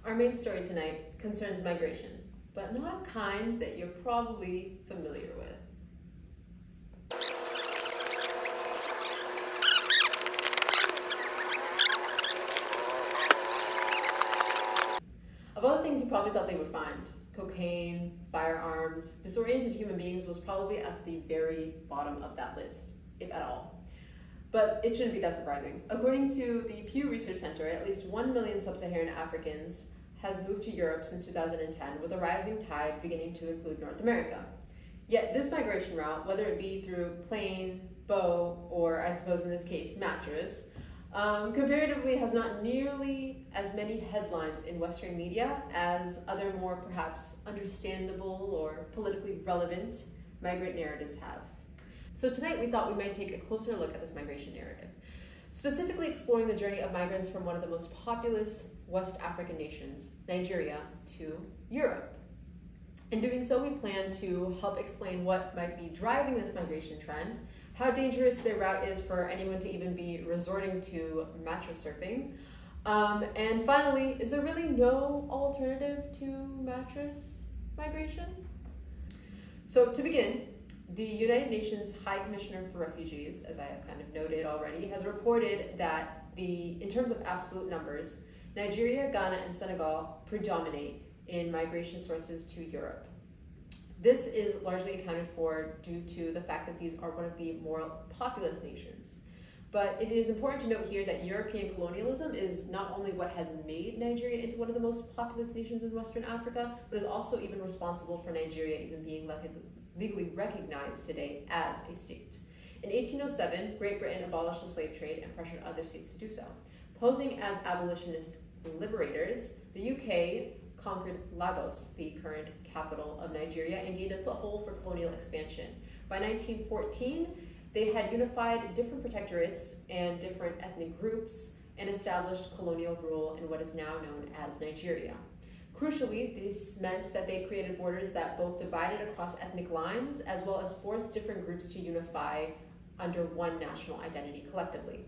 Our main story tonight concerns migration, but not a kind that you're probably familiar with. Of all the things you probably thought they would find, cocaine, firearms, disoriented human beings was probably at the very bottom of that list, if at all. But it shouldn't be that surprising. According to the Pew Research Center, at least 1 million sub-Saharan Africans has moved to Europe since 2010, with a rising tide beginning to include North America. Yet this migration route, whether it be through plane, boat, or I suppose in this case, mattress, comparatively has not nearly as many headlines in Western media as other more perhaps understandable or politically relevant migrant narratives have. So tonight we thought we might take a closer look at this migration narrative, specifically exploring the journey of migrants from one of the most populous West African nations, Nigeria, to Europe. In doing so, we plan to help explain what might be driving this migration trend, how dangerous the route is for anyone to even be resorting to mattress surfing, and finally, is there really no alternative to mattress migration? So to begin, the United Nations High Commissioner for Refugees, as I have kind of noted already, has reported that in terms of absolute numbers, Nigeria, Ghana, and Senegal predominate in migration sources to Europe. This is largely accounted for due to the fact that these are one of the more populous nations. But it is important to note here that European colonialism is not only what has made Nigeria into one of the most populous nations in Western Africa, but is also even responsible for Nigeria even being legally recognized today as a state. In 1807, Great Britain abolished the slave trade and pressured other states to do so. Posing as abolitionist liberators, the UK conquered Lagos, the current capital of Nigeria, and gained a foothold for colonial expansion. By 1914, they had unified different protectorates and different ethnic groups and established colonial rule in what is now known as Nigeria. Crucially, this meant that they created borders that both divided across ethnic lines as well as forced different groups to unify under one national identity collectively.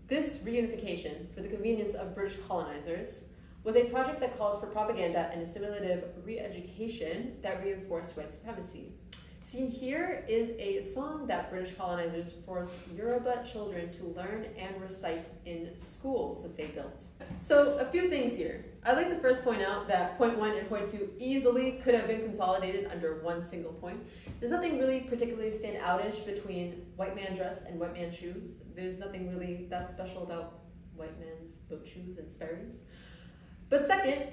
This reunification, for the convenience of British colonizers, was a project that called for propaganda and assimilative re-education that reinforced white supremacy. Seen here is a song that British colonizers forced Yoruba children to learn and recite in schools that they built. So a few things here. I'd like to first point out that point 1 and point 2 easily could have been consolidated under one single point. There's nothing really particularly stand-outish between white man dress and white man shoes. There's nothing really that special about white man's boat shoes and Sperry's. But second,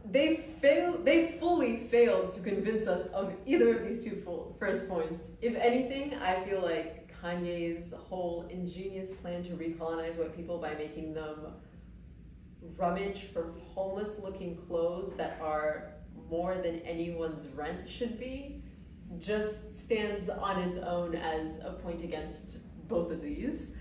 they fully failed to convince us of either of these two first points. If anything, I feel like Kanye's whole ingenious plan to recolonize white people by making them rummage for homeless-looking clothes that are more than anyone's rent should be just stands on its own as a point against both of these.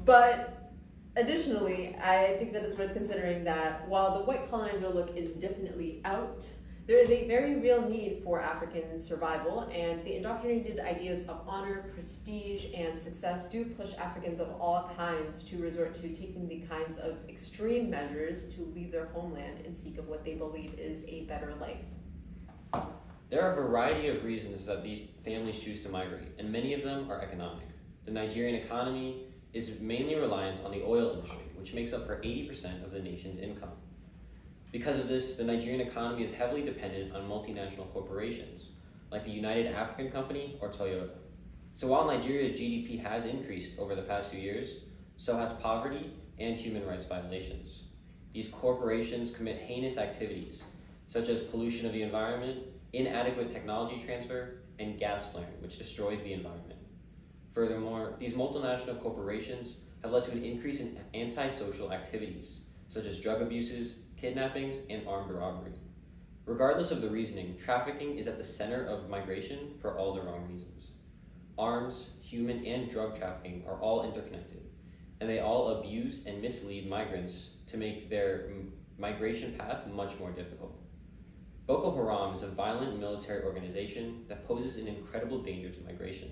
But additionally, I think that it's worth considering that while the white colonizer look is definitely out, there is a very real need for African survival, and the indoctrinated ideas of honor, prestige, and success do push Africans of all kinds to resort to taking the kinds of extreme measures to leave their homeland in seek of what they believe is a better life. There are a variety of reasons that these families choose to migrate, and many of them are economic. The Nigerian economy is mainly reliant on the oil industry, which makes up for 80% of the nation's income. Because of this, the Nigerian economy is heavily dependent on multinational corporations, like the United African Company or Toyota. So while Nigeria's GDP has increased over the past few years, so has poverty and human rights violations. These corporations commit heinous activities, such as pollution of the environment, inadequate technology transfer, and gas flaring, which destroys the environment. Furthermore, these multinational corporations have led to an increase in antisocial activities, such as drug abuses, kidnappings, and armed robbery. Regardless of the reasoning, trafficking is at the center of migration for all the wrong reasons. Arms, human, and drug trafficking are all interconnected, and they all abuse and mislead migrants to make their migration path much more difficult. Boko Haram is a violent military organization that poses an incredible danger to migration.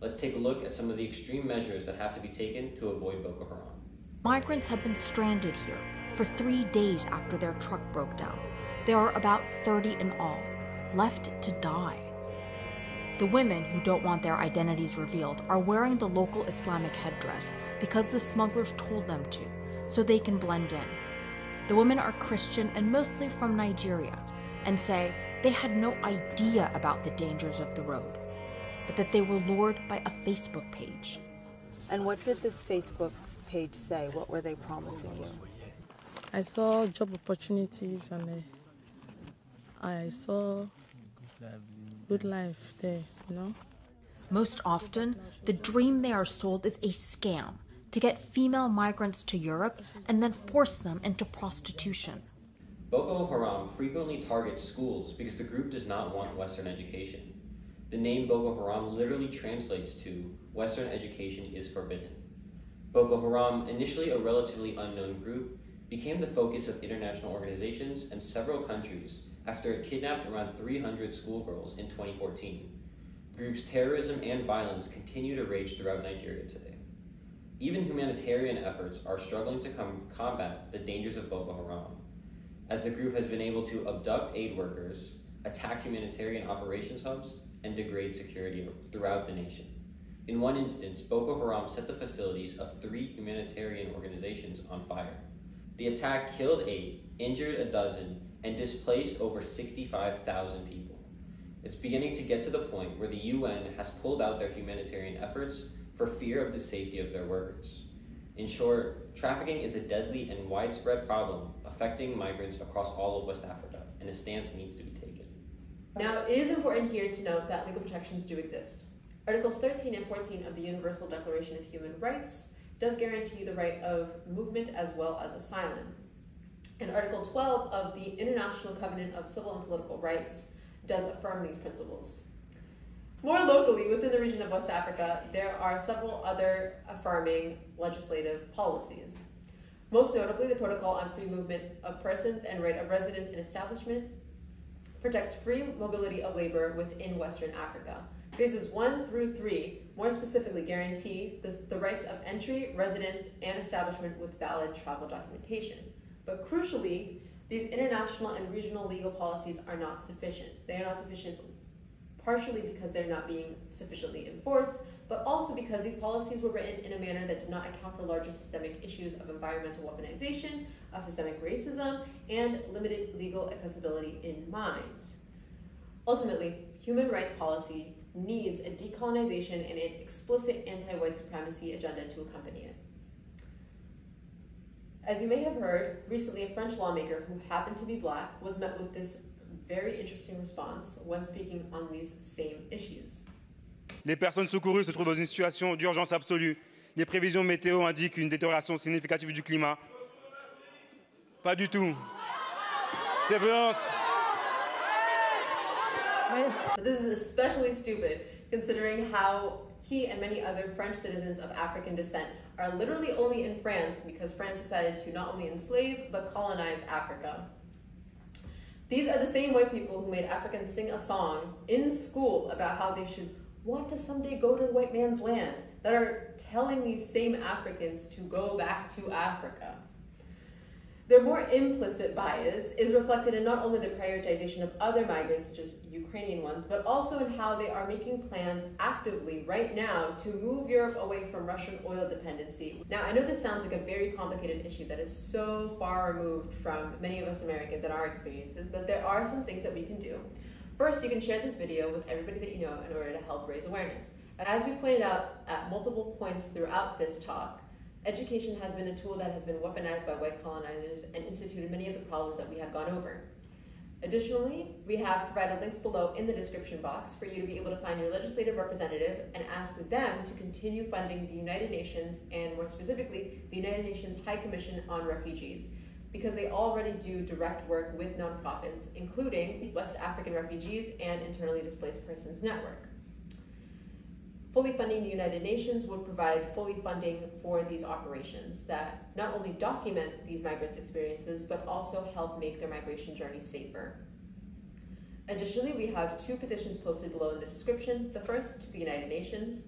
Let's take a look at some of the extreme measures that have to be taken to avoid Boko Haram. Migrants have been stranded here for 3 days after their truck broke down. There are about 30 in all, left to die. The women who don't want their identities revealed are wearing the local Islamic headdress because the smugglers told them to, so they can blend in. The women are Christian and mostly from Nigeria, and say they had no idea about the dangers of the road, but that they were lured by a Facebook page. And what did this Facebook page say? What were they promising you? I saw job opportunities and I saw good life there, you know. Most often, the dream they are sold is a scam to get female migrants to Europe and then force them into prostitution. Boko Haram frequently targets schools because the group does not want Western education. The name Boko Haram literally translates to Western education is forbidden. Boko Haram, initially a relatively unknown group, became the focus of international organizations and several countries after it kidnapped around 300 schoolgirls in 2014. The group's terrorism and violence continue to rage throughout Nigeria today. Even humanitarian efforts are struggling to combat the dangers of Boko Haram, as the group has been able to abduct aid workers, attack humanitarian operations hubs, and degrade security throughout the nation. In one instance, Boko Haram set the facilities of 3 humanitarian organizations on fire. The attack killed 8, injured 12, and displaced over 65,000 people. It's beginning to get to the point where the UN has pulled out their humanitarian efforts for fear of the safety of their workers. In short, trafficking is a deadly and widespread problem affecting migrants across all of West Africa, and a stance needs to be taken. Now, it is important here to note that legal protections do exist. Articles 13 and 14 of the Universal Declaration of Human Rights does guarantee the right of movement as well as asylum. And Article 12 of the International Covenant of Civil and Political Rights does affirm these principles. More locally, within the region of West Africa, there are several other affirming legislative policies. Most notably, the Protocol on Free Movement of Persons and Right of Residence and Establishment protects free mobility of labor within Western Africa. Phases 1 through 3 more specifically guarantee the rights of entry, residence, and establishment with valid travel documentation. But crucially, these international and regional legal policies are not sufficient. They are not sufficient partially because they're not being sufficiently enforced, but also because these policies were written in a manner that did not account for larger systemic issues of environmental weaponization, of systemic racism, and limited legal accessibility in mind. Ultimately, human rights policy needs a decolonization and an explicit anti-white supremacy agenda to accompany it. As you may have heard, recently a French lawmaker who happened to be Black was met with this very interesting response when speaking on these same issues. Les personnes secourues se trouvent dans une situation d'urgence absolue. Les prévisions météo indiquent une détérioration significative du climat. Pas du tout. Ces violences. But this is especially stupid considering how he and many other French citizens of African descent are literally only in France because France decided to not only enslave but colonize Africa. These are the same white people who made Africans sing a song in school about how they should want to someday go to the white man's land, that are telling these same Africans to go back to Africa. Their more implicit bias is reflected in not only the prioritization of other migrants, such as Ukrainian ones, but also in how they are making plans actively right now to move Europe away from Russian oil dependency. Now, I know this sounds like a very complicated issue that is so far removed from many of us Americans and our experiences, but there are some things that we can do. First, you can share this video with everybody that you know in order to help raise awareness. As we pointed out at multiple points throughout this talk, education has been a tool that has been weaponized by white colonizers and instituted many of the problems that we have gone over. Additionally, we have provided links below in the description box for you to be able to find your legislative representative and ask them to continue funding the United Nations, and more specifically, the United Nations High Commission on Refugees, because they already do direct work with nonprofits, including West African Refugees and Internally Displaced Persons Network. Fully funding the United Nations would provide fully funding for these operations that not only document these migrants' experiences, but also help make their migration journey safer. Additionally, we have 2 petitions posted below in the description. The first to the United Nations.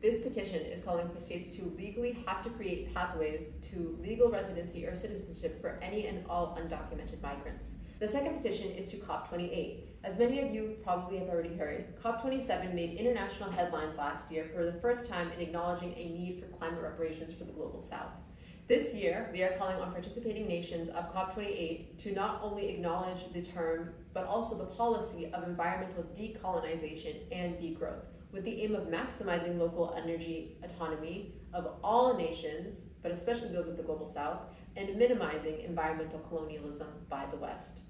This petition is calling for states to legally have to create pathways to legal residency or citizenship for any and all undocumented migrants. The second petition is to COP28. As many of you probably have already heard, COP27 made international headlines last year for the first time in acknowledging a need for climate reparations for the Global South. This year, we are calling on participating nations of COP28 to not only acknowledge the term, but also the policy of environmental decolonization and degrowth, with the aim of maximizing local energy autonomy of all nations, but especially those of the Global South, and minimizing environmental colonialism by the West.